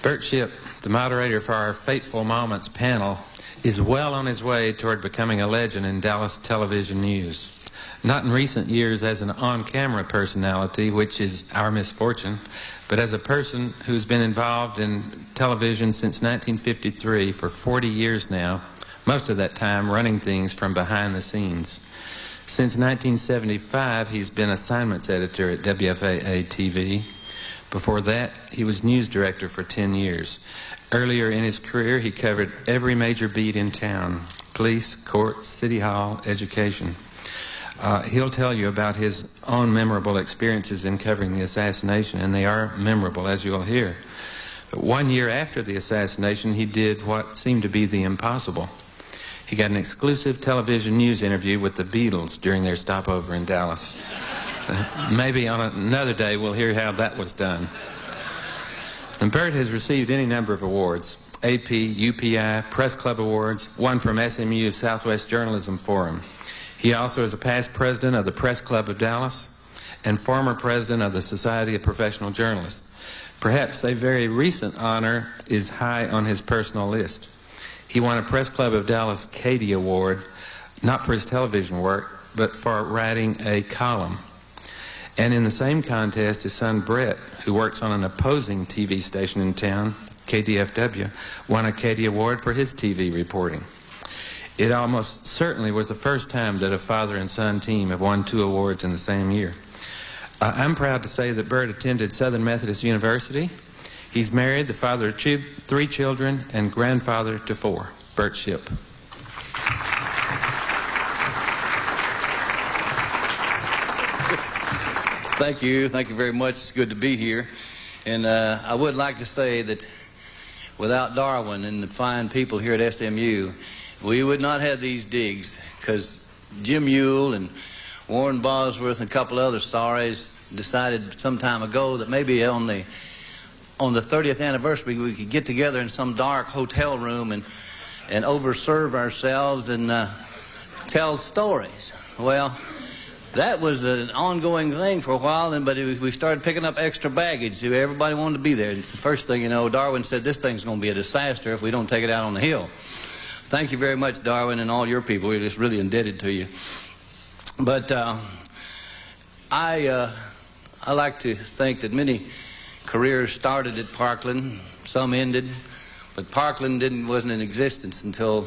Bert Shipp, the moderator for our Fateful Moments panel, is well on his way toward becoming a legend in Dallas television news. Not in recent years as an on-camera personality, which is our misfortune, but as a person who's been involved in television since 1953 for 40 years now, most of that time running things from behind the scenes. Since 1975, he's been assignments editor at WFAA TV. Before that, he was news director for 10 years. Earlier in his career, he covered every major beat in town: police, courts, city hall, education. He'll tell you about his own memorable experiences in covering the assassination, and they are memorable, as you'll hear. But 1 year after the assassination, he did what seemed to be the impossible. He got an exclusive television news interview with the Beatles during their stopover in Dallas. Maybe on another day we'll hear how that was done. And Bert has received any number of awards: AP, UPI, Press Club Awards, one from SMU Southwest Journalism Forum. He also is a past president of the Press Club of Dallas and former president of the Society of Professional Journalists. Perhaps a very recent honor is high on his personal list. He won a Press Club of Dallas Cady Award, not for his television work, but for writing a column. And in the same contest, his son Brett, who works on an opposing TV station in town, KDFW, won a Cady Award for his TV reporting. It almost certainly was the first time that a father and son team have won 2 awards in the same year. I'm proud to say that Bert attended Southern Methodist University. He's married, the father of 3 children, and grandfather to 4. Bert Shipp. Thank you very much. It's good to be here. And I would like to say that without Darwin and the fine people here at SMU, we would not have these digs, because Jim Ewell and Warren Bosworth and a couple other sorries decided some time ago that maybe on the 30th anniversary we could get together in some dark hotel room and overserve ourselves and tell stories. Well, that was an ongoing thing for a while, but we started picking up extra baggage. Everybody wanted to be there. The first thing you know, Darwin said, this thing's going to be a disaster if we don't take it out on the hill. Thank you very much, Darwin, and all your people. We're just really indebted to you. But I like to think that many careers started at Parkland, some ended, but Parkland wasn't in existence until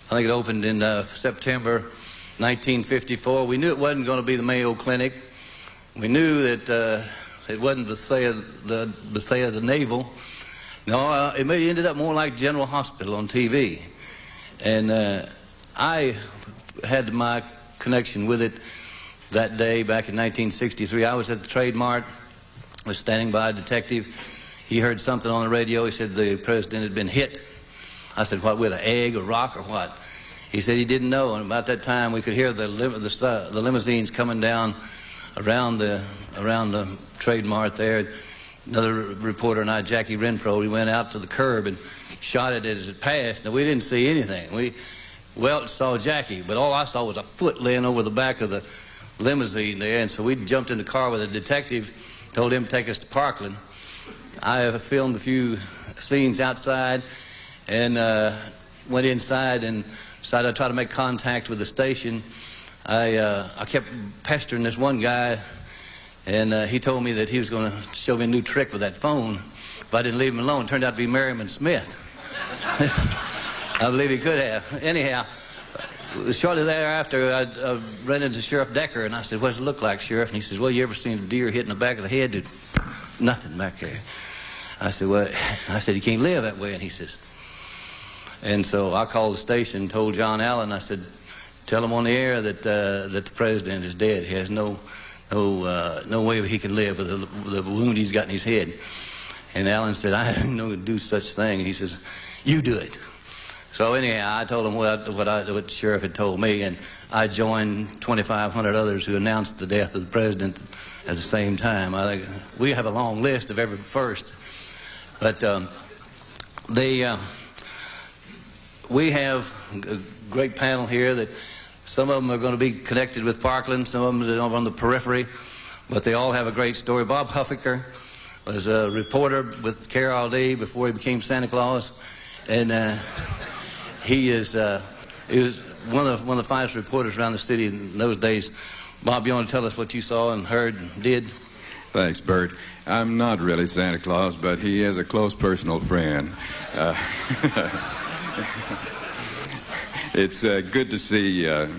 I think it opened in September 1954. We knew it wasn't going to be the Mayo Clinic. We knew that it wasn't Bethesda the Naval. No, it ended up more like General Hospital on TV. And I had my connection with it that day back in 1963. I was at the Trade Mart, was standing by a detective. He heard something on the radio. He said the president had been hit. I said, what, with an egg or rock or what? He said he didn't know, and about that time we could hear the limousines coming down around the Trade Mart there. Another reporter and I, Jackie Renfro, we went out to the curb and shot it as it passed. Now, we didn't see anything. We saw Jackie, but all I saw was a foot laying over the back of the limousine there, and so we jumped in the car with a detective, told him to take us to Parkland. I filmed a few scenes outside and went inside and decided I'd try to make contact with the station. I kept pestering this one guy, and he told me that he was going to show me a new trick with that phone if I didn't leave him alone. It turned out to be Merriman Smith. I believe he could have. Anyhow, shortly thereafter, I ran into Sheriff Decker, and I said, what does it look like, Sheriff? And he says, well, you ever seen a deer hit in the back of the head? Dude, nothing back there. I said, well, you can't live that way. And he says, and so I called the station and told John Allen, I said, tell him on the air that the president is dead. He has no way he can live with the wound he's got in his head. And Allen said, I don't know to do such thing. And he says, you do it. So anyhow, I told him what the sheriff had told me, and I joined 2,500 others who announced the death of the president at the same time. I think we have a long list of every first. But we have a great panel here that some of them are going to be connected with Parkland, some of them are on the periphery, but they all have a great story. Bob Huffaker was a reporter with KRLD before he became Santa Claus, and he was one of the finest reporters around the city in those days. Bob, you want to tell us what you saw and heard and did? Thanks, Bert. I'm not really Santa Claus, but he is a close personal friend. It's good to see a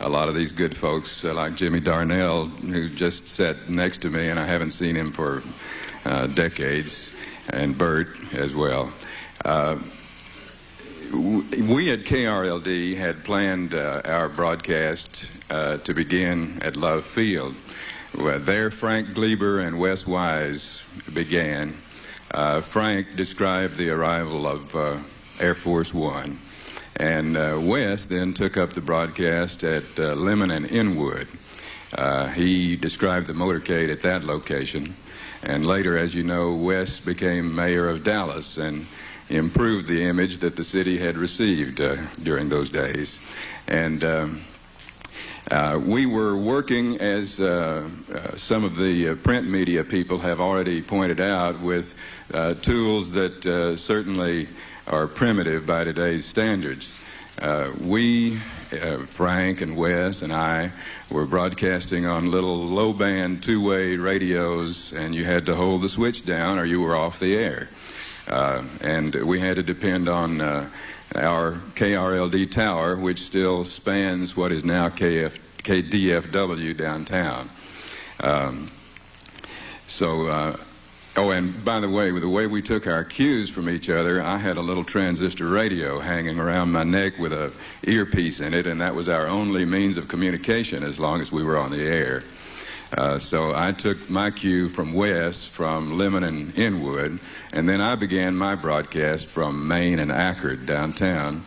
lot of these good folks like Jimmy Darnell, who just sat next to me, and I haven't seen him for decades, and Bert as well. We at KRLD had planned our broadcast to begin at Love Field. There, Frank Gleber and Wes Wise began. Frank described the arrival of Air Force One, and Wes then took up the broadcast at Lemon and Inwood. He described the motorcade at that location, and later, as you know, Wes became mayor of Dallas and improved the image that the city had received during those days. And we were working, as some of the print media people have already pointed out, with tools that certainly are primitive by today's standards. Frank and Wes and I, were broadcasting on little low-band two-way radios, and you had to hold the switch down or you were off the air. And we had to depend on our KRLD tower, which still spans what is now KDFW downtown. Oh, and by the way, with the way we took our cues from each other, I had a little transistor radio hanging around my neck with a earpiece in it, and that was our only means of communication as long as we were on the air. So I took my cue from Wes, from Lemon and Inwood, and then I began my broadcast from Main and Akron downtown.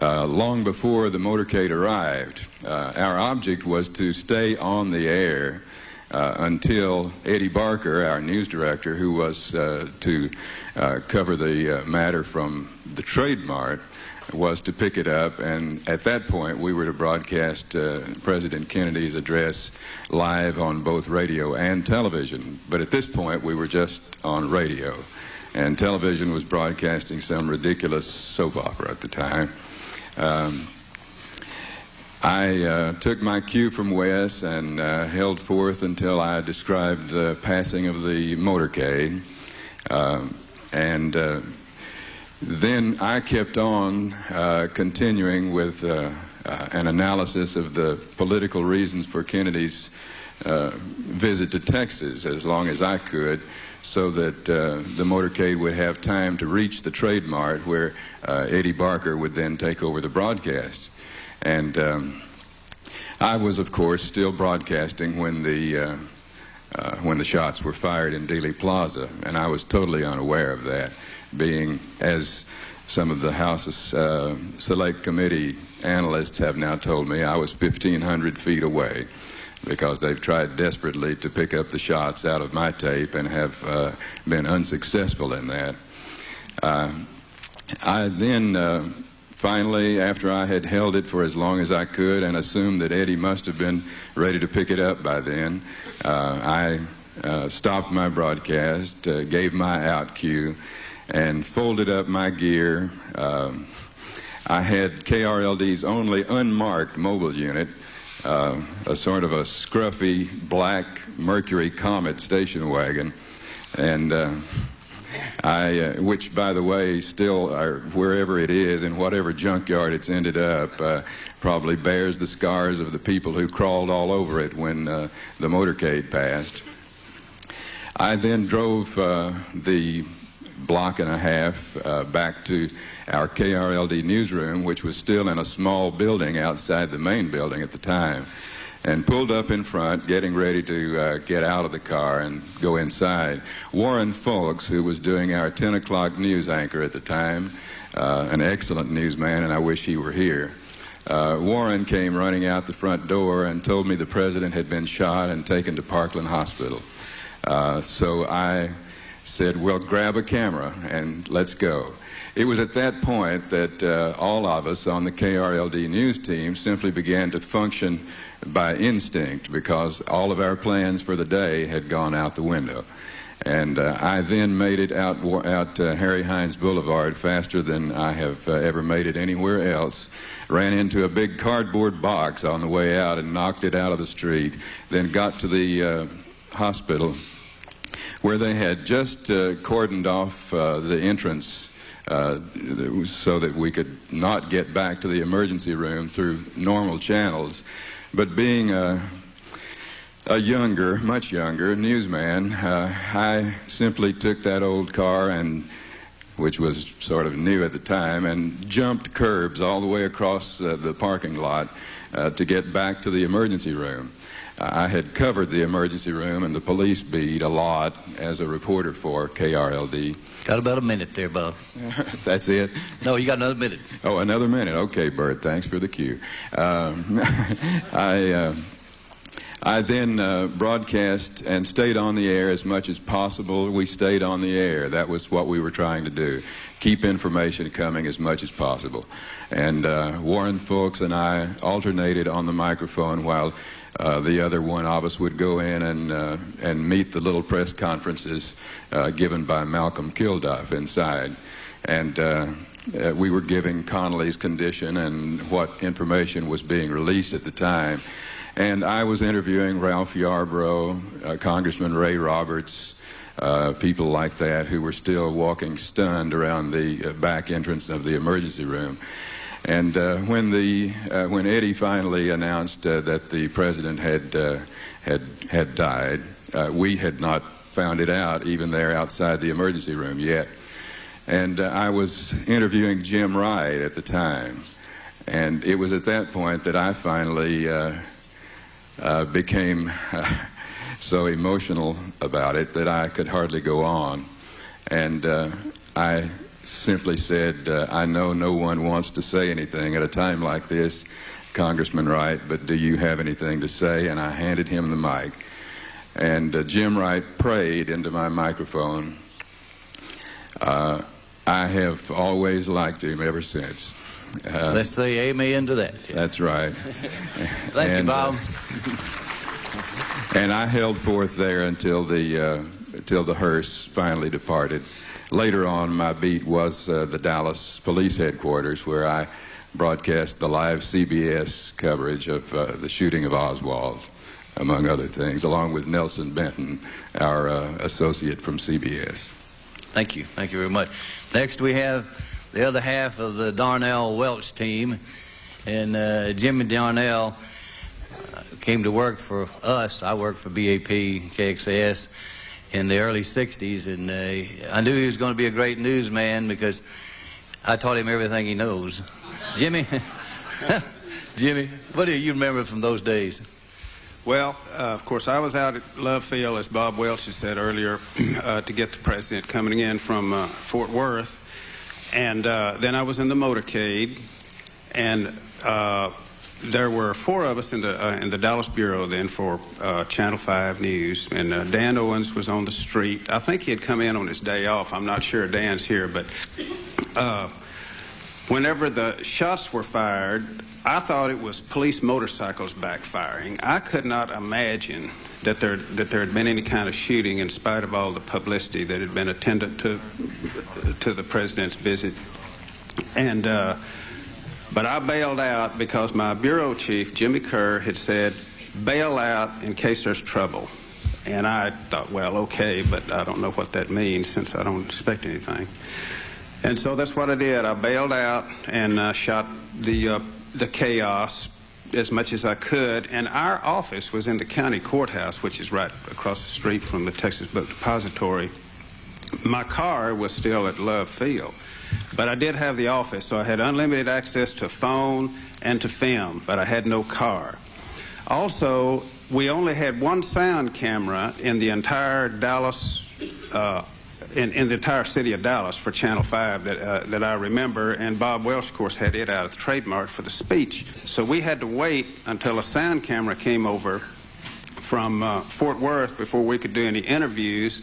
Long before the motorcade arrived, our object was to stay on the air until Eddie Barker, our news director, who was to cover the matter from the Trade Mart, was to pick it up, and at that point we were to broadcast President Kennedy's address live on both radio and television. But at this point we were just on radio, and television was broadcasting some ridiculous soap opera at the time. I took my cue from Wes and held forth until I described the passing of the motorcade, and then I kept on continuing with an analysis of the political reasons for Kennedy's visit to Texas as long as I could, so that the motorcade would have time to reach the Trade Mart, where Eddie Barker would then take over the broadcast. And I was, of course, still broadcasting when the shots were fired in Dealey Plaza, and I was totally unaware of that, being, as some of the House's Select Committee analysts have now told me, I was 1,500 feet away, because they've tried desperately to pick up the shots out of my tape and have been unsuccessful in that. I then finally, after I had held it for as long as I could and assumed that Eddie must have been ready to pick it up by then, I stopped my broadcast, gave my out cue, and folded up my gear. I had KRLD's only unmarked mobile unit, a sort of a scruffy black Mercury Comet station wagon, and which, by the way, still, wherever it is, in whatever junkyard it's ended up, probably bears the scars of the people who crawled all over it when the motorcade passed. I then drove the block and a half back to our KRLD newsroom, which was still in a small building outside the main building at the time, and pulled up in front, getting ready to get out of the car and go inside. Warren Folks, who was doing our 10 o'clock news anchor at the time, an excellent newsman, and I wish he were here. Warren came running out the front door and told me the president had been shot and taken to Parkland Hospital. So I said, well, grab a camera and let's go. It was at that point that all of us on the KRLD news team simply began to function by instinct, because all of our plans for the day had gone out the window. And I then made it out Harry Hines Boulevard faster than I have ever made it anywhere else. Ran into a big cardboard box on the way out and knocked it out of the street. Then got to the hospital, where they had just cordoned off the entrance so that we could not get back to the emergency room through normal channels. But being a much younger newsman, I simply took that old car, which was sort of new at the time, and jumped curbs all the way across the parking lot to get back to the emergency room. I had covered the emergency room and the police beat a lot as a reporter for KRLD. Got about a minute there, Bob. That's it? No, you got another minute. Oh, another minute. Okay, Bert, thanks for the cue. I then broadcast and stayed on the air as much as possible. We stayed on the air. That was what we were trying to do. Keep information coming as much as possible. And Warren Fulks and I alternated on the microphone while the other one of us would go in and meet the little press conferences given by Malcolm Kilduff inside. And we were giving Connolly's condition and what information was being released at the time. And I was interviewing Ralph Yarbrough, Congressman Ray Roberts, people like that who were still walking stunned around the back entrance of the emergency room. And when Eddie finally announced that the president had died, we had not found it out even there outside the emergency room yet. And I was interviewing Jim Wright at the time, and it was at that point that I finally became so emotional about it that I could hardly go on. And I simply said, I know no one wants to say anything at a time like this, Congressman Wright, but do you have anything to say? And I handed him the mic. And Jim Wright prayed into my microphone. I have always liked him ever since. Let's say amen to that. That's right. Thank you, Bob. And I held forth there until the hearse finally departed. Later on, my beat was the Dallas Police Headquarters, where I broadcast the live CBS coverage of the shooting of Oswald, among other things, along with Nelson Benton, our associate from CBS. Thank you. Thank you very much. Next, we have the other half of the Darnell Welch team. And Jimmy Darnell came to work for us. I worked for BAP, KXAS in the early 60s, and I knew he was going to be a great newsman because I taught him everything he knows. Jimmy, Jimmy, what do you remember from those days? Well, of course, I was out at Love Field, as Bob Welch had said earlier, to get the president coming in from Fort Worth. And then I was in the motorcade, and there were 4 of us in the Dallas Bureau then for Channel 5 News, and Dan Owens was on the street. I think he had come in on his day off. I'm not sure Dan's here, but whenever the shots were fired, I thought it was police motorcycles backfiring. I could not imagine that there had been any kind of shooting in spite of all the publicity that had been attendant to the president's visit. And but I bailed out because my bureau chief, Jimmy Kerr, had said, bail out in case there's trouble. And I thought, well, okay, but I don't know what that means since I don't expect anything. And so that's what I did. I bailed out and shot the chaos as much as I could. And our office was in the county courthouse, which is right across the street from the Texas Book Depository. My car was still at Love Field. But I did have the office, so I had unlimited access to phone and to film, but I had no car. Also, we only had one sound camera in the entire Dallas, in the entire city of Dallas for Channel 5 that I remember, and Bob Welch, of course, had it out of trademark for the speech. So we had to wait until a sound camera came over from Fort Worth before we could do any interviews.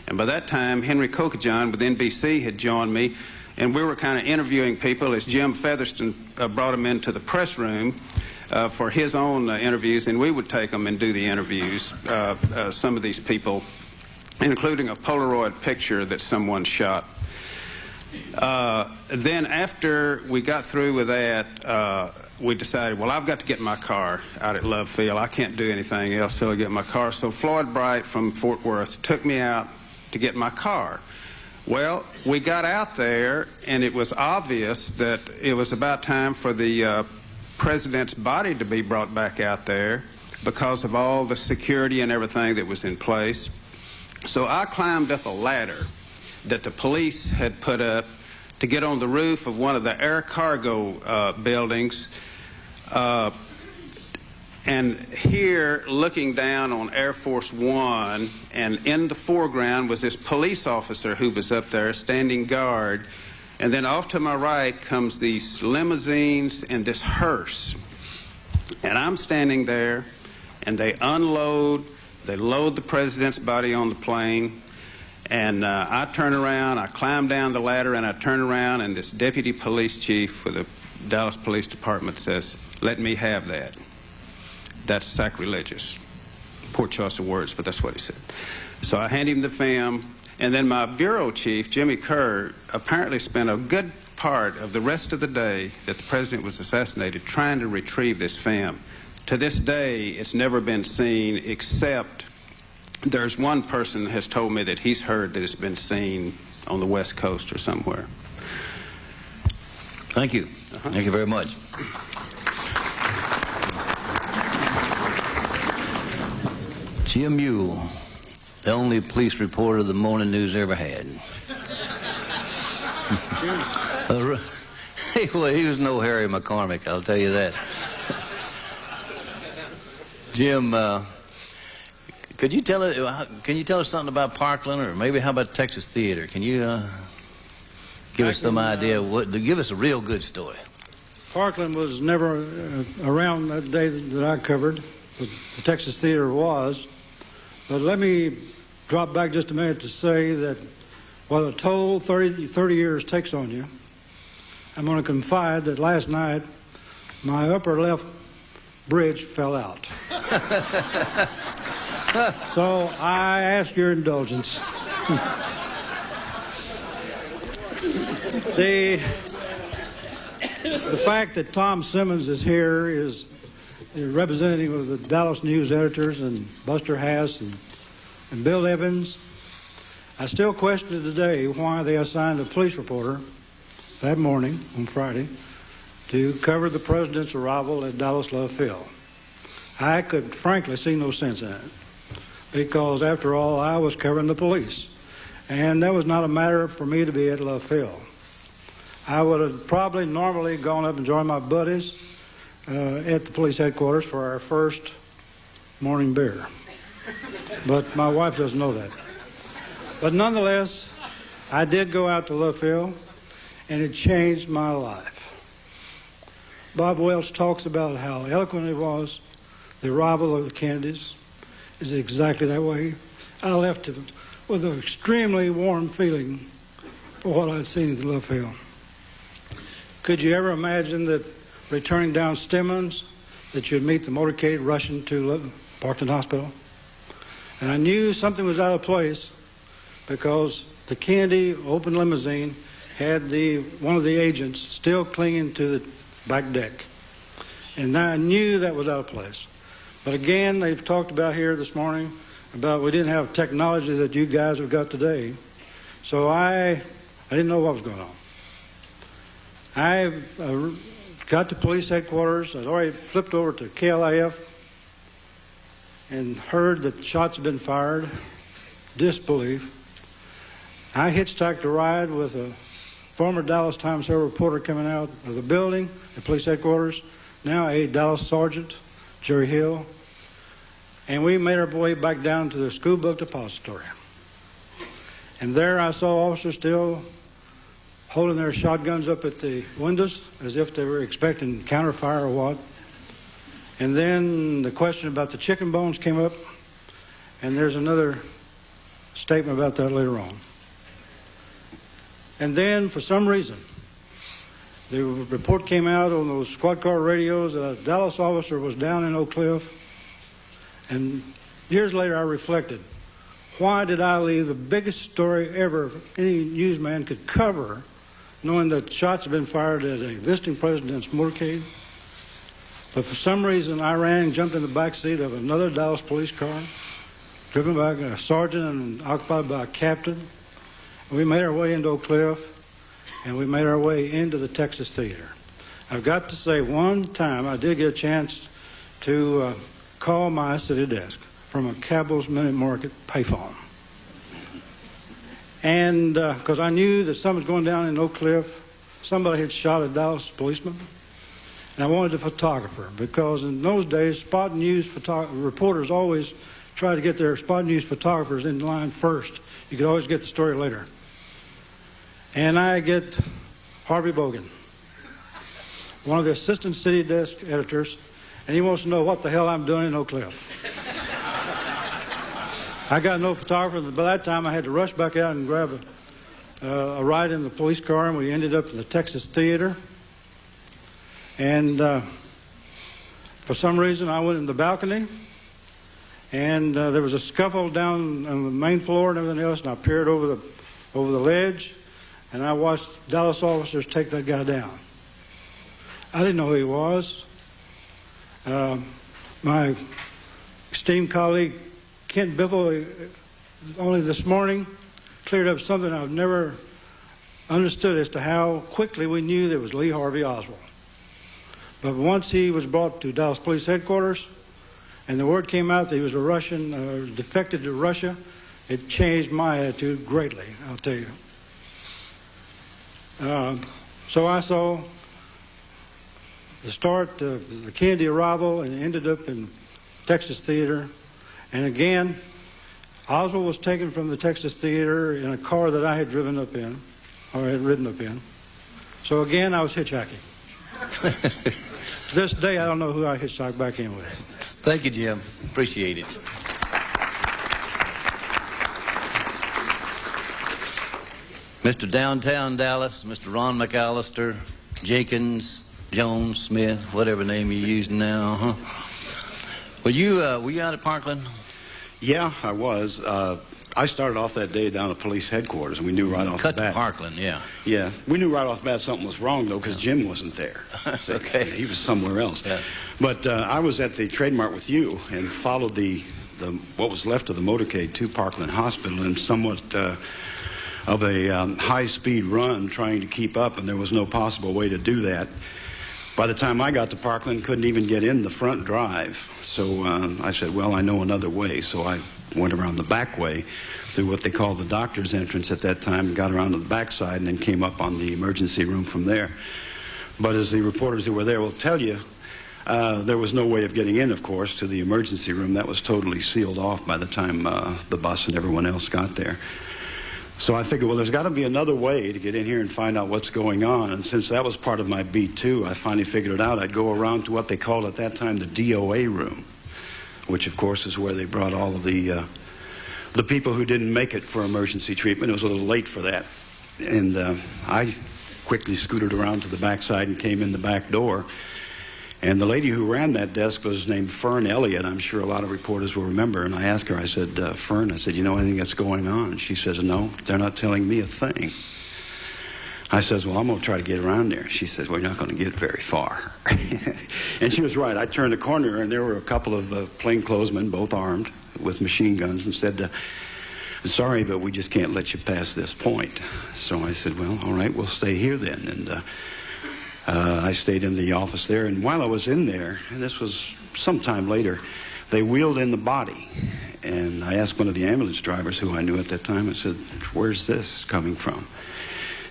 And by that time, Henry Kokajan with NBC had joined me, and we were kind of interviewing people as Jim Featherston brought them into the press room for his own interviews, and we would take them and do the interviews. Some of these people including a Polaroid picture that someone shot. Then after we got through with that, we decided, well, I've got to get my car out at Love Field. I can't do anything else till I get my car. So Floyd Bright from Fort Worth took me out to get my car. Well, we got out there, and it was obvious that it was about time for the president's body to be brought back out there because of all the security and everything that was in place. So I climbed up a ladder that the police had put up to get on the roof of one of the air cargo buildings. And here, looking down on Air Force One, and in the foreground was this police officer who was up there standing guard. And then off to my right comes these limousines and this hearse. And I'm standing there, and they unload, they load the president's body on the plane. And I turn around, I climb down the ladder, and I turn around, and this deputy police chief for the Dallas Police Department says, "Let me have that. That's sacrilegious." Poor choice of words, but that's what he said. So I hand him the film, and then my bureau chief, Jimmy Kerr, apparently spent a good part of the rest of the day that the president was assassinated trying to retrieve this film. To this day, it's never been seen, except there's one person that has told me that he's heard that it's been seen on the West Coast or somewhere. Thank you. Thank you very much. Jim Mule, the only police reporter the morning news ever had. Well, he was no Harry McCormick, I'll tell you that. Jim, can you tell us something about Parkland, or maybe how about Texas Theater? Can you give us some idea? Give us a real good story. Parkland was never around that day that I covered, but the Texas Theater was. But let me drop back just a minute to say that while the toll 30 years takes on you, I'm going to confide that last night my upper left bridge fell out. So I ask your indulgence. The fact that Tom Simmons is here is the representative of the Dallas News editors, and Buster Hass and Bill Evans. I still question today why they assigned a police reporter that morning on Friday to cover the president's arrival at Dallas Love Field. I could frankly see no sense in it, because after all, I was covering the police, and that was not a matter for me to be at Love Field. I would have probably normally gone up and joined my buddies at the police headquarters for our first morning beer. But my wife doesn't know that. But nonetheless, I did go out to Love Field, and it changed my life. Bob Welch talks about how eloquent it was. The arrival of the Kennedys is exactly that way. I left with an extremely warm feeling for what I'd seen at the Love Field. Could you ever imagine that returning down Stemmons, that you'd meet the motorcade rushing to Parkland Hospital? And I knew something was out of place because the Kennedy open limousine had one of the agents still clinging to the back deck. And I knew that was out of place. But again, they've talked about here this morning about we didn't have technology that you guys have got today. So I didn't know what was going on. I got to police headquarters. I'd already flipped over to KLIF and heard that the shots had been fired. Disbelief. I hitchhiked a ride with a former Dallas Times Herald reporter coming out of the building at police headquarters, now a Dallas sergeant, Jerry Hill, and we made our way back down to the school book depository. And there I saw officers still holding their shotguns up at the windows as if they were expecting counterfire or what. And then the question about the chicken bones came up, and there's another statement about that later on. And then, for some reason, the report came out on those squad car radios that a Dallas officer was down in Oak Cliff. And years later, I reflected, why did I leave the biggest story ever any newsman could cover, knowing that shots had been fired at a visiting president's motorcade? But for some reason, I ran and jumped in the back seat of another Dallas police car, driven by a sergeant and occupied by a captain. We made our way into Oak Cliff, and we made our way into the Texas Theater. I've got to say, one time I did get a chance to call my city desk from a Cabell's Minute Market payphone. And because I knew that something was going down in Oak Cliff, somebody had shot a Dallas policeman, and I wanted a photographer, because in those days, spot news reporters always tried to get their spot news photographers in line first. You could always get the story later. And I get Harvey Bogan, one of the assistant city desk editors, and he wants to know what the hell I'm doing in Oak Cliff. I got no photographer. By that time, I had to rush back out and grab a ride in the police car, and we ended up in the Texas Theater. And for some reason, I went in the balcony, and there was a scuffle down on the main floor and everything else, and I peered over the ledge, and I watched Dallas officers take that guy down. I didn't know who he was. My esteemed colleague, Kent Biffle, only this morning cleared up something I've never understood as to how quickly we knew there was Lee Harvey Oswald. But once he was brought to Dallas Police Headquarters, and the word came out that he was a Russian, defected to Russia, it changed my attitude greatly, I'll tell you. So I saw the start of the Kennedy arrival and ended up in Texas Theater. And again, Oswald was taken from the Texas Theater in a car that I had driven up in, or had ridden up in. So again, I was hitchhiking. To this day, I don't know who I hitchhiked back in with. Thank you, Jim. Appreciate it. Mr. Downtown Dallas, Mr. Ron McAllister, Jenkins, Jones, Smith, whatever name you're using now, huh? Were you out at Parkland? Yeah, I was. I started off that day down at police headquarters, and we knew right off the bat. Cut to Parkland, yeah. Yeah, we knew right off the bat something was wrong, though, because Jim wasn't there. So okay. He was somewhere else. Yeah. But I was at the Trademark with you and followed what was left of the motorcade to Parkland Hospital in somewhat of a high-speed run trying to keep up, and there was no possible way to do that. By the time I got to Parkland, couldn't even get in the front drive. So I said, well, I know another way. So I went around the back way through what they called the doctor's entrance at that time, and got around to the back side and then came up on the emergency room from there. But as the reporters who were there will tell you, there was no way of getting in, of course, to the emergency room. That was totally sealed off by the time the bus and everyone else got there. So I figured, well, there's got to be another way to get in here and find out what's going on. And since that was part of my beat, too, I finally figured it out. I'd go around to what they called at that time the DOA room, which, of course, is where they brought all of the people who didn't make it for emergency treatment. It was a little late for that. And I quickly scooted around to the backside and came in the back door. And the lady who ran that desk was named Fern Elliott. I'm sure a lot of reporters will remember. And I asked her, I said, Fern, I said, you know anything that's going on? She says, no, they're not telling me a thing. I says, well, I'm going to try to get around there. She says, well, you're not going to get very far. And she was right. I turned the corner, and there were a couple of plainclothesmen, both armed, with machine guns, and said, sorry, but we just can't let you pass this point. So I said, well, all right, we'll stay here then. And I stayed in the office there, and while I was in there, and this was sometime later, they wheeled in the body. And I asked one of the ambulance drivers who I knew at that time, I said, where's this coming from?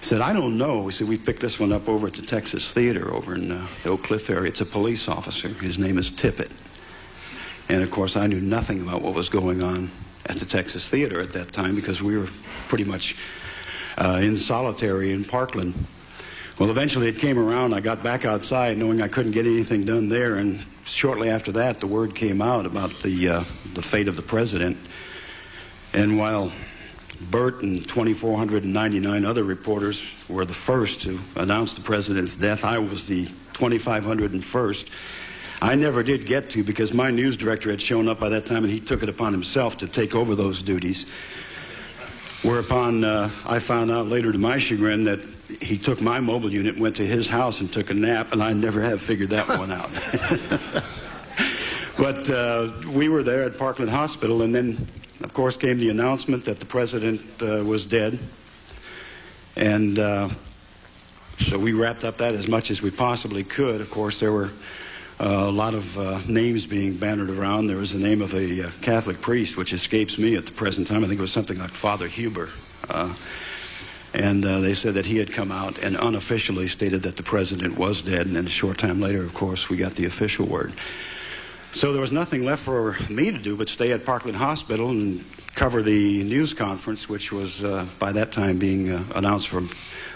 He said, I don't know. He said, we picked this one up over at the Texas Theater over in the Oak Cliff area. It's a police officer. His name is Tippett. And, of course, I knew nothing about what was going on at the Texas Theater at that time because we were pretty much in solitary in Parkland. Well, eventually it came around. I got back outside knowing I couldn't get anything done there, and shortly after that the word came out about the fate of the president. And while Bert and 2,499 other reporters were the first to announce the president's death, I was the 2,501st. I never did get to, because my news director had shown up by that time and he took it upon himself to take over those duties. Whereupon I found out later to my chagrin that he took my mobile unit, went to his house and took a nap, and I never have figured that one out. But we were there at Parkland Hospital, and then, of course, came the announcement that the president was dead. And so we wrapped up that as much as we possibly could. Of course, there were a lot of names being bannered around. There was the name of a Catholic priest, which escapes me at the present time. I think it was something like Father Huber. And they said that he had come out and unofficially stated that the president was dead. And then a short time later, of course, we got the official word. So there was nothing left for me to do but stay at Parkland Hospital and cover the news conference, which was by that time being announced from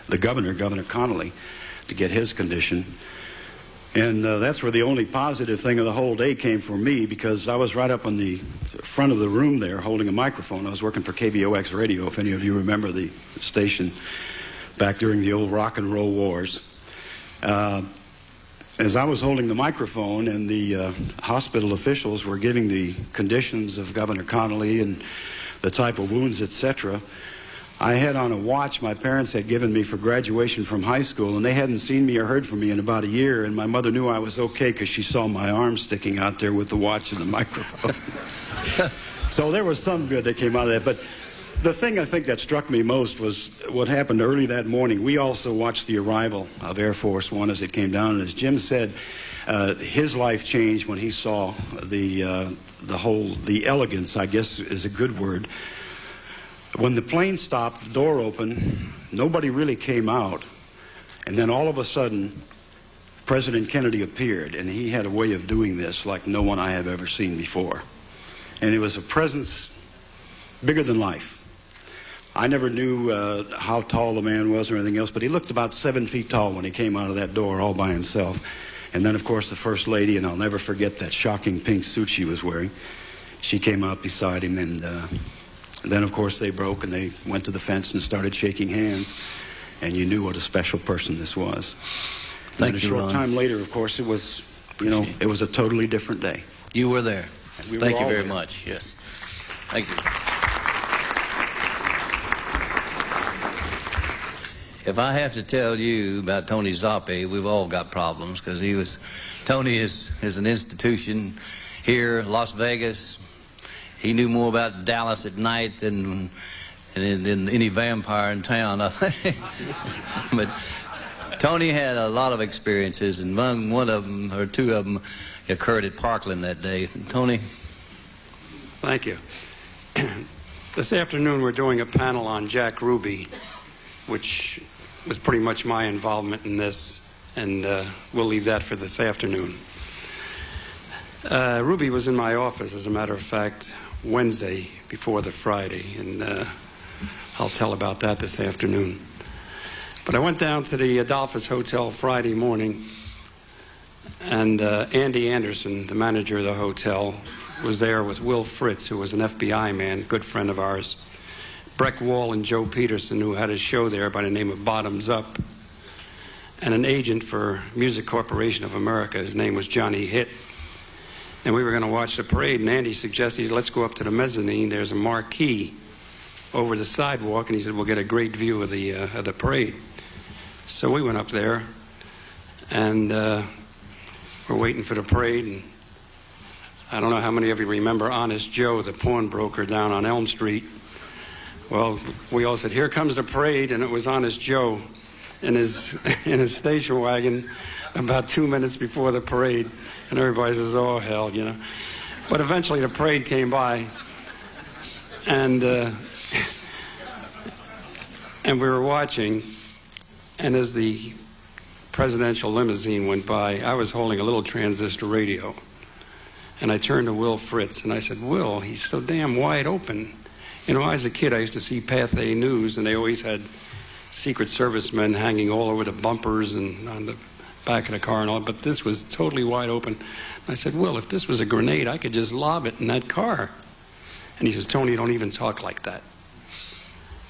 the governor, Governor Connolly, to get his condition. And that's where the only positive thing of the whole day came for me, because I was right up on the front of the room there holding a microphone. I was working for KBOX Radio, if any of you remember the station back during the old rock and roll wars. As I was holding the microphone and the hospital officials were giving the conditions of Governor Connolly and the type of wounds, etc., I had on a watch my parents had given me for graduation from high school, and they hadn't seen me or heard from me in about a year, and my mother knew I was okay because she saw my arm sticking out there with the watch and the microphone. So there was some good that came out of that. But the thing I think that struck me most was what happened early that morning. We also watched the arrival of Air Force One as it came down, and as Jim said, his life changed when he saw the elegance, I guess is a good word. When the plane stopped, the door opened, nobody really came out, and then all of a sudden, President Kennedy appeared, and he had a way of doing this like no one I have ever seen before. And it was a presence bigger than life. I never knew how tall the man was or anything else, but he looked about 7 feet tall when he came out of that door all by himself. And then, of course, the First Lady, and I'll never forget that shocking pink suit she was wearing. She came out beside him, and then, of course, they broke, and they went to the fence and started shaking hands, and you knew what a special person this was. And a short time later, of course, it was, it was a totally different day. You were there. Thank you very much. Yes. Thank you. If I have to tell you about Tony Zoppi, we've all got problems, because Tony is an institution here, Las Vegas. He knew more about Dallas at night than any vampire in town, I think. But Tony had a lot of experiences, and one of them, or two of them, occurred at Parkland that day. Tony? Thank you. This afternoon we're doing a panel on Jack Ruby, which was pretty much my involvement in this, and we'll leave that for this afternoon. Ruby was in my office, as a matter of fact, Wednesday before the Friday, and I'll tell about that this afternoon. But I went down to the Adolphus Hotel Friday morning, and Andy Anderson, the manager of the hotel, was there with Will Fritz, who was an FBI man, good friend of ours, Breck Wall and Joe Peterson, who had a show there by the name of Bottoms Up, and an agent for Music Corporation of America. His name was Johnny Hitt. And we were going to watch the parade, and Andy suggested, let's go up to the mezzanine. There's a marquee over the sidewalk, and he said, we'll get a great view of the parade. So we went up there, and we're waiting for the parade, and I don't know how many of you remember Honest Joe, the pawnbroker down on Elm Street. Well, we all said, here comes the parade, and it was Honest Joe in his station wagon about 2 minutes before the parade. And everybody says, oh, hell, But eventually the parade came by, and we were watching, and as the presidential limousine went by, I was holding a little transistor radio. And I turned to Will Fritz, and I said, Will, he's so damn wide open. As a kid, I used to see Pathé News, and they always had Secret Service men hanging all over the bumpers and on the back of the car and all, but this was totally wide open. I said, Will, if this was a grenade, I could just lob it in that car. And he says, Tony, don't even talk like that.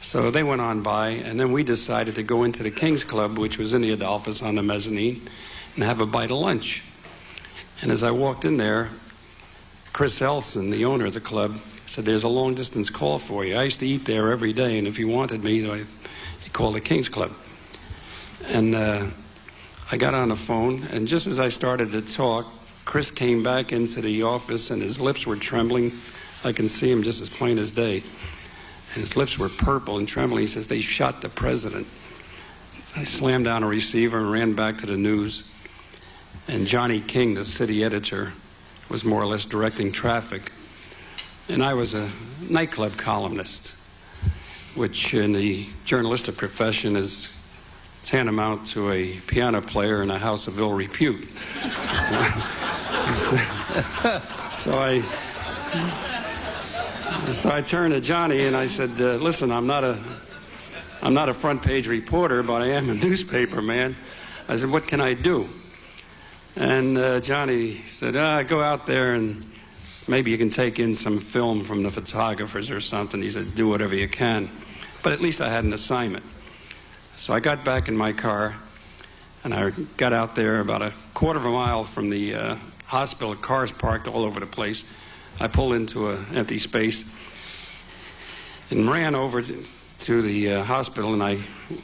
So they went on by, and then we decided to go into the King's Club, which was in the Adolphus on the mezzanine, and have a bite of lunch. And as I walked in there, Chris Elson, the owner of the club, said, "There's a long-distance call for you. I used to eat there every day, and if you wanted me, you call the King's Club." And I got on the phone, and just as I started to talk, Chris came back into the office, and his lips were trembling. I can see him just as plain as day. And his lips were purple and trembling. He says, "They shot the president." I slammed down a receiver and ran back to the news. And Johnny King, the city editor, was more or less directing traffic. And I was a nightclub columnist, which in the journalistic profession is tantamount to a piano player in a house of ill repute. So I turned to Johnny and I said, "Listen, I'm not a front page reporter, but I am a newspaper man." I said, "What can I do?" And Johnny said, "Go out there and maybe you can take in some film from the photographers or something." He said, "Do whatever you can." But at least I had an assignment. So I got back in my car, and I got out there about a quarter of a mile from the hospital, cars parked all over the place. I pulled into an empty space and ran over to the hospital, and I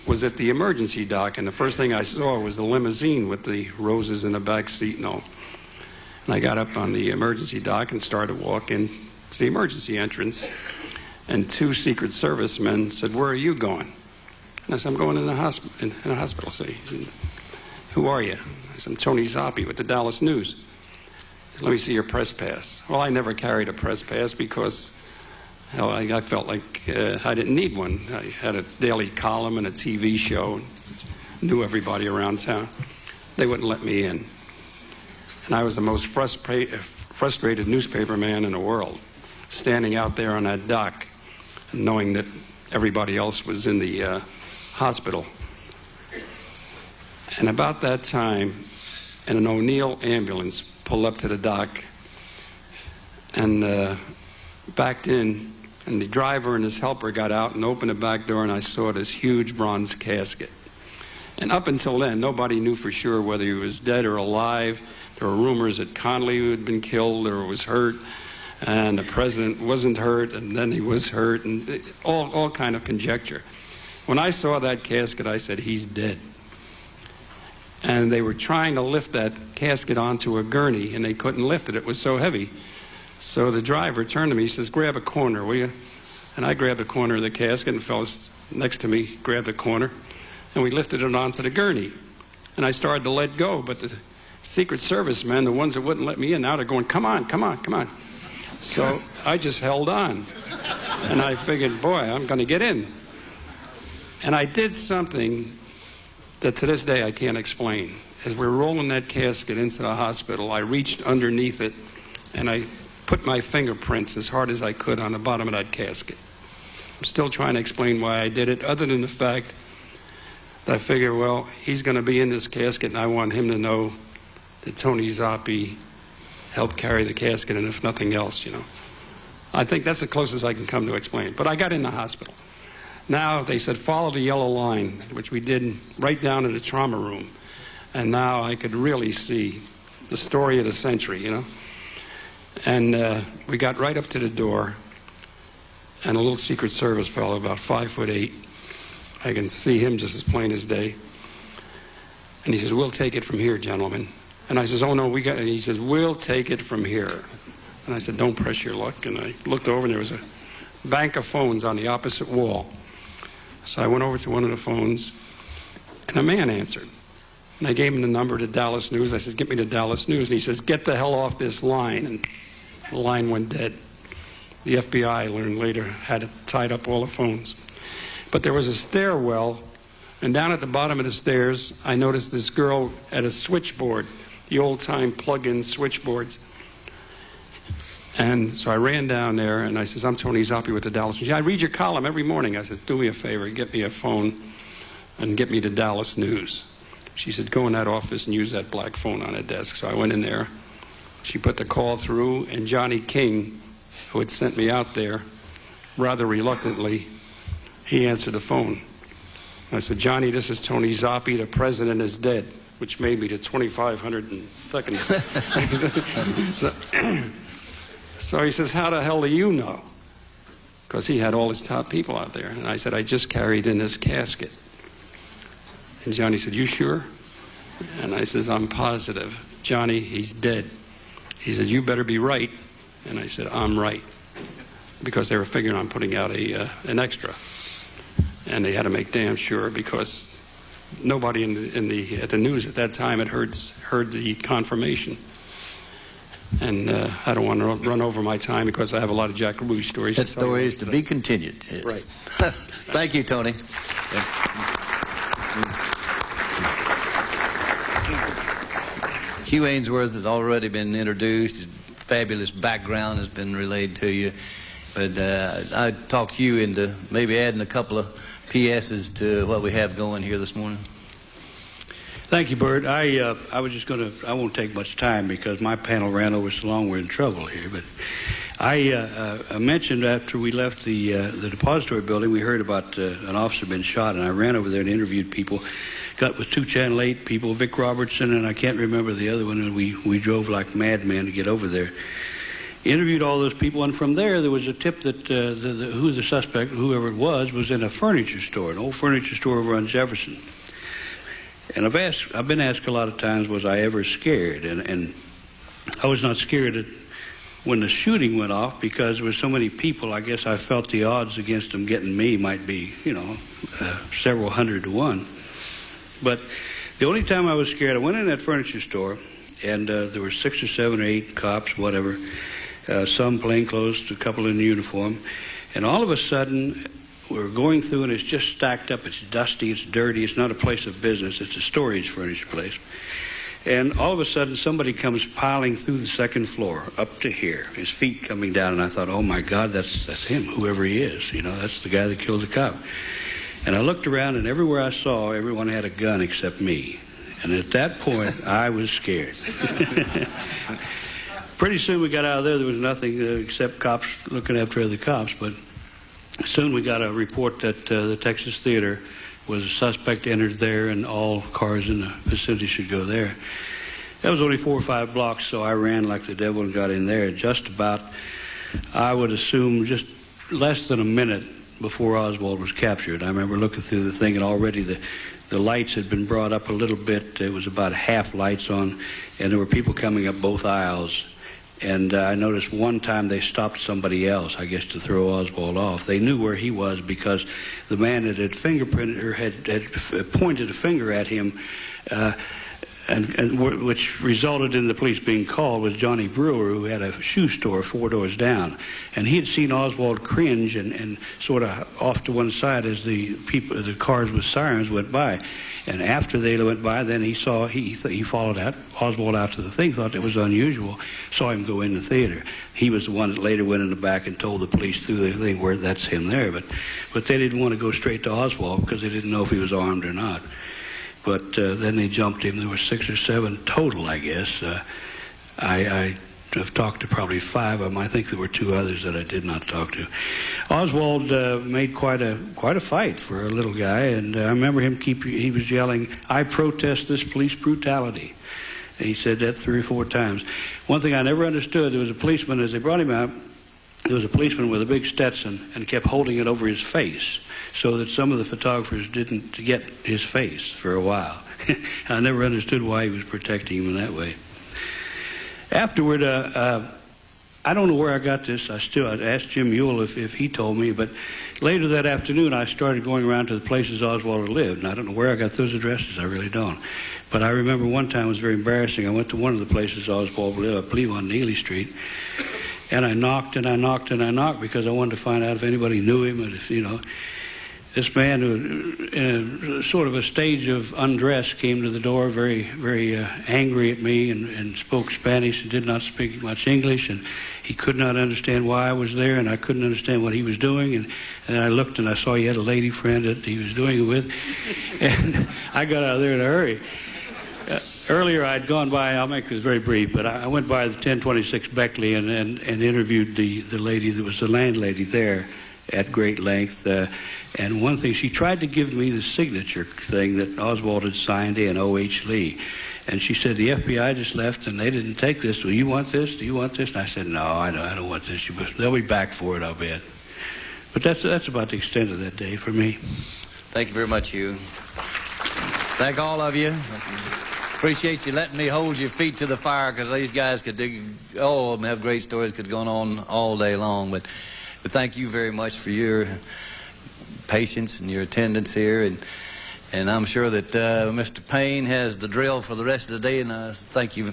was at the emergency dock, and the first thing I saw was the limousine with the roses in the back seat and all. And I got up on the emergency dock and started walking to the emergency entrance, and two Secret Service men said, "Where are you going?" And I said, "I'm going in the hospital. Say, "Who are you?" I said, "I'm Tony Zoppi with the Dallas News." He said, "Let me see your press pass." Well, I never carried a press pass because hell, I felt like I didn't need one. I had a daily column and a TV show, and knew everybody around town. They wouldn't let me in. And I was the most frustrated newspaper man in the world, standing out there on that dock, knowing that everybody else was in the hospital. And about that time, an O'Neill ambulance pulled up to the dock and backed in. And the driver and his helper got out and opened the back door, and I saw this huge bronze casket. And up until then, nobody knew for sure whether he was dead or alive. There were rumors that Connally had been killed or was hurt, and the president wasn't hurt, and then he was hurt, and all kind of conjecture. When I saw that casket, I said, "He's dead." And they were trying to lift that casket onto a gurney, and they couldn't lift it. It was so heavy. So the driver turned to me, he says, "Grab a corner, will you?" And I grabbed the corner of the casket, and the fellows next to me grabbed the corner, and we lifted it onto the gurney. And I started to let go, but the Secret Service men, the ones that wouldn't let me in, now they're going, "Come on, come on, come on." So I just held on, and I figured, boy, I'm going to get in. And I did something that to this day I can't explain. As we're rolling that casket into the hospital, I reached underneath it, and I put my fingerprints as hard as I could on the bottom of that casket. I'm still trying to explain why I did it, other than the fact that I figure, well, he's going to be in this casket, and I want him to know that Tony Zoppi helped carry the casket, and if nothing else, I think that's the closest I can come to explain. But I got in the hospital. Now, they said, follow the yellow line, which we did right down in the trauma room. And now I could really see the story of the century, And we got right up to the door, and a little Secret Service fellow, about 5'8", I can see him just as plain as day. And he says, "We'll take it from here, gentlemen." And I says, "Oh, no, we got it." And he says, "We'll take it from here." And I said, "Don't press your luck." And I looked over, and there was a bank of phones on the opposite wall. So I went over to one of the phones, and a man answered. And I gave him the number to Dallas News. I said, "Get me to Dallas News." And he says, "Get the hell off this line." And the line went dead. The FBI, I learned later, had it tied up all the phones. But there was a stairwell, and down at the bottom of the stairs, I noticed this girl at a switchboard, the old-time plug-in switchboards. And so I ran down there, and I says, "I'm Tony Zoppi with the Dallas News." "I read your column every morning." I said, "Do me a favor, get me a phone and get me to Dallas News." She said, "Go in that office and use that black phone on the desk." So I went in there. She put the call through, and Johnny King, who had sent me out there, rather reluctantly, he answered the phone. I said, "Johnny, this is Tony Zoppi. The president is dead." which made me the 2,502nd. So he says, how the hell do you know? Because he had all his top people out there. And I said, I just carried in this casket. And Johnny said, you sure? And I says, I'm positive. Johnny, he's dead. He said, you better be right. And I said, I'm right. Because they were figuring on putting out an extra. And they had to make damn sure, because nobody at the news at that time had heard the confirmation. And I don't want to run over my time because I have a lot of Jack Ruby stories. That story is to be continued. Yes. Right. Thank you, Tony. Hugh Ainsworth has already been introduced. His fabulous background has been relayed to you. But I talked Hugh into maybe adding a couple of PSs to what we have going here this morning. Thank you, Bert. I was just going to, I won't take much time because my panel ran over so long we're in trouble here. But I mentioned after we left the depository building, we heard about an officer being shot, and I ran over there and interviewed people. Got with 2 Channel 8 people, Vic Robertson, and I can't remember the other one, and we drove like madmen to get over there. Interviewed all those people, and from there was a tip that who the suspect, whoever it was in a furniture store, an old furniture store over on Jefferson. And I've been asked a lot of times, was I ever scared? And I was not scared when the shooting went off, because there were so many people. I guess I felt the odds against them getting me might be, several hundred to 1. But the only time I was scared, I went in that furniture store, and there were 6 or 7 or 8 cops, whatever, some plainclothes, a couple in uniform, and all of a sudden we're going through, and it's just stacked up. It's dusty, it's dirty, it's not a place of business, it's a storage furniture place. And all of a sudden somebody comes piling through the 2nd floor up to here, his feet coming down, and I thought, oh my God, that's him, whoever he is, that's the guy that killed the cop. And I looked around, and everywhere I saw, everyone had a gun except me. And at that point, I was scared. Pretty soon we got out of there. There was nothing except cops looking after other cops. But soon we got a report that the Texas Theater was a suspect entered there, and all cars in the vicinity should go there. That was only 4 or 5 blocks, so I ran like the devil and got in there. Just about, I would assume, just less than a minute before Oswald was captured. I remember looking through the thing, and already the lights had been brought up a little bit. It was about half lights on, and there were people coming up both aisles. And I noticed one time they stopped somebody else, I guess, to throw Oswald off. They knew where he was because the man that had fingerprinted or had pointed a finger at him, which resulted in the police being called, was Johnny Brewer, who had a shoe store 4 doors down. And he had seen Oswald cringe and sort of off to one side as the cars with sirens went by. And after they went by, then he followed Oswald out to the thing, thought it was unusual, saw him go in the theater. He was the one that later went in the back and told the police through the thing where that's him there. But they didn't want to go straight to Oswald because they didn't know if he was armed or not. But then they jumped him. There were 6 or 7 total, I guess. I have talked to probably 5 of them. I think there were 2 others that I did not talk to. Oswald made quite a fight for a little guy, and I remember him he was yelling, "I protest this police brutality." And he said that 3 or 4 times. One thing I never understood, there was a policeman, as they brought him out, there was a policeman with a big Stetson and kept holding it over his face so that some of the photographers didn't get his face for a while. I never understood why he was protecting him in that way. Afterward, I don't know where I got this. I asked Jim Ewell if he told me, but later that afternoon I started going around to the places Oswald had lived, and I don't know where I got those addresses. I really don't. But I remember one time it was very embarrassing. I went to one of the places Oswald lived, I believe on Neely Street, and I knocked and I knocked and I knocked because I wanted to find out if anybody knew him, and if, this man who, in sort of a stage of undress, came to the door very, very angry at me and spoke Spanish and did not speak much English, and he could not understand why I was there, and I couldn't understand what he was doing, and I looked and I saw he had a lady friend that he was doing it with, and I got out of there in a hurry. Earlier I'd gone by, I'll make this very brief, but I went by the 1026 Beckley and interviewed the lady that was the landlady there. at great length. And one thing, she tried to give me the signature thing that Oswald had signed in, O.H. Lee. And she said, the FBI just left and they didn't take this. Do you want this? Do you want this? And I said, no, I don't want this. They'll be back for it, I'll bet. But that's about the extent of that day for me. Thank you very much, Hugh. Thank all of you. Appreciate you letting me hold your feet to the fire, because these guys could dig, all of them have great stories, could go on all day long. But thank you very much for your patience and your attendance here. And I'm sure that Mr. Payne has the drill for the rest of the day, and thank you.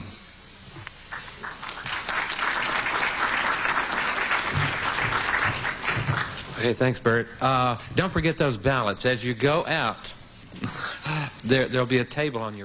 Okay, thanks, Bert. Don't forget those ballots. As you go out, there'll be a table on your